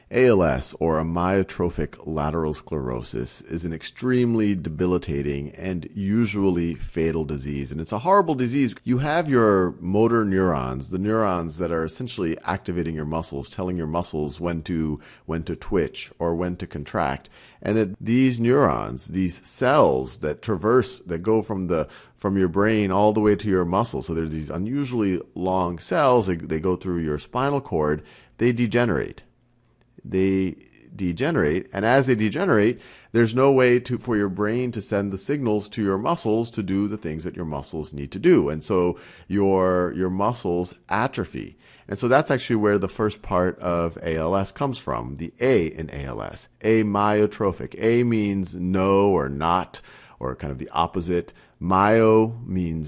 ALS, or amyotrophic lateral sclerosis, is an extremely debilitating and usually fatal disease. And it's a horrible disease. You have your motor neurons, the neurons that are essentially activating your muscles, telling your muscles when to twitch or when to contract. And that these neurons, these cells that traverse, that go from your brain all the way to your muscles, so there's these unusually long cells, they go through your spinal cord, they degenerate. And as they degenerate, there's no way for your brain to send the signals to your muscles to do the things that your muscles need to do. And so your muscles atrophy. And so that's actually where the first part of ALS comes from, the A in ALS, amyotrophic. A means no or not, or kind of the opposite. Myo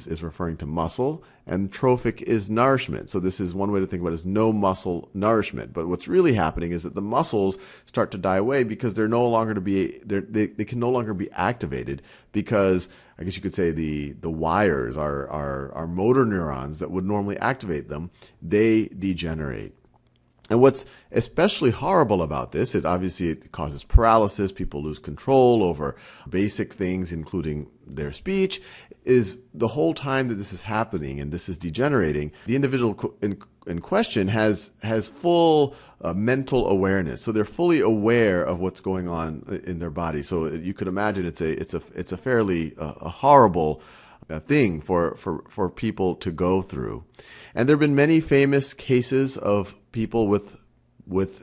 is referring to muscle, and trophic is nourishment. So this is one way to think about it, is no muscle nourishment. But what's really happening is that the muscles start to die away because they can no longer be activated, because I guess you could say the wires, our motor neurons that would normally activate them, they degenerate. And what's especially horrible about this, it causes paralysis, people lose control over basic things, including their speech, is the whole time that this is happening and this is degenerating, the individual in question has full mental awareness. So they're fully aware of what's going on in their body. So you could imagine it's a fairly horrible thing for people to go through. And there have been many famous cases of people with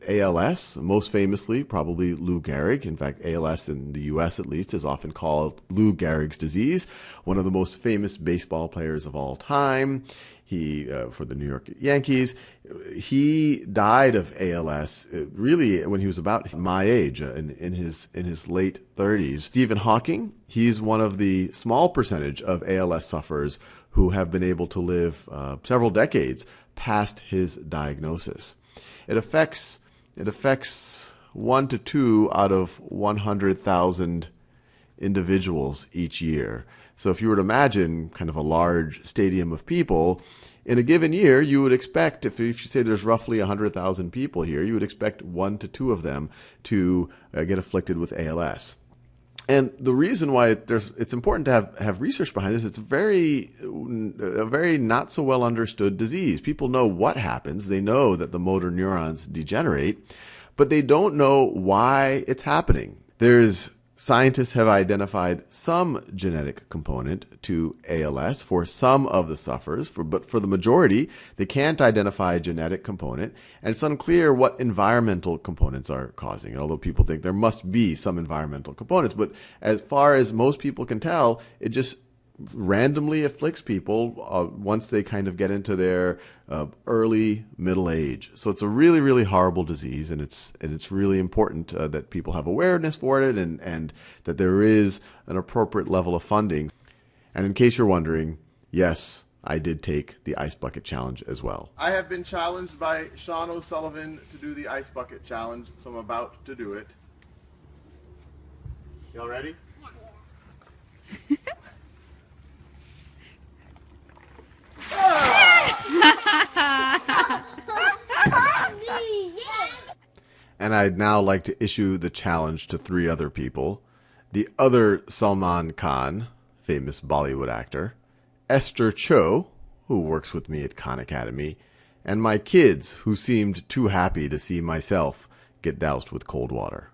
ALS, most famously probably Lou Gehrig. In fact, ALS in the US at least is often called Lou Gehrig's disease, one of the most famous baseball players of all time. He, for the New York Yankees, he died of ALS really when he was about my age, in his late 30s. Stephen Hawking, he's one of the small percentage of ALS sufferers who have been able to live several decades past his diagnosis. It affects 1 to 2 out of 100,000 individuals each year. So if you were to imagine kind of a large stadium of people, in a given year, you would expect, if you say there's roughly 100,000 people here, you would expect 1 to 2 of them to get afflicted with ALS. And the reason why it's important to have research behind this, it's a very not so well understood disease. People know what happens. They know that the motor neurons degenerate, but they don't know why it's happening. Scientists have identified some genetic component to ALS for some of the sufferers, but for the majority, they can't identify a genetic component, and it's unclear what environmental components are causing it, although people think there must be some environmental components. But as far as most people can tell, it just randomly afflicts people once they kind of get into their early middle age. So it's a really, really horrible disease, and it's really important that people have awareness for it, and that there is an appropriate level of funding. And in case you're wondering, yes, I did take the Ice Bucket Challenge as well. I have been challenged by Sean O'Sullivan to do the Ice Bucket Challenge, so I'm about to do it. Y'all ready? Yeah. And I'd now like to issue the challenge to 3 other people. The other Salman Khan, famous Bollywood actor, Esther Cho, who works with me at Khan Academy, and my kids, who seemed too happy to see myself get doused with cold water.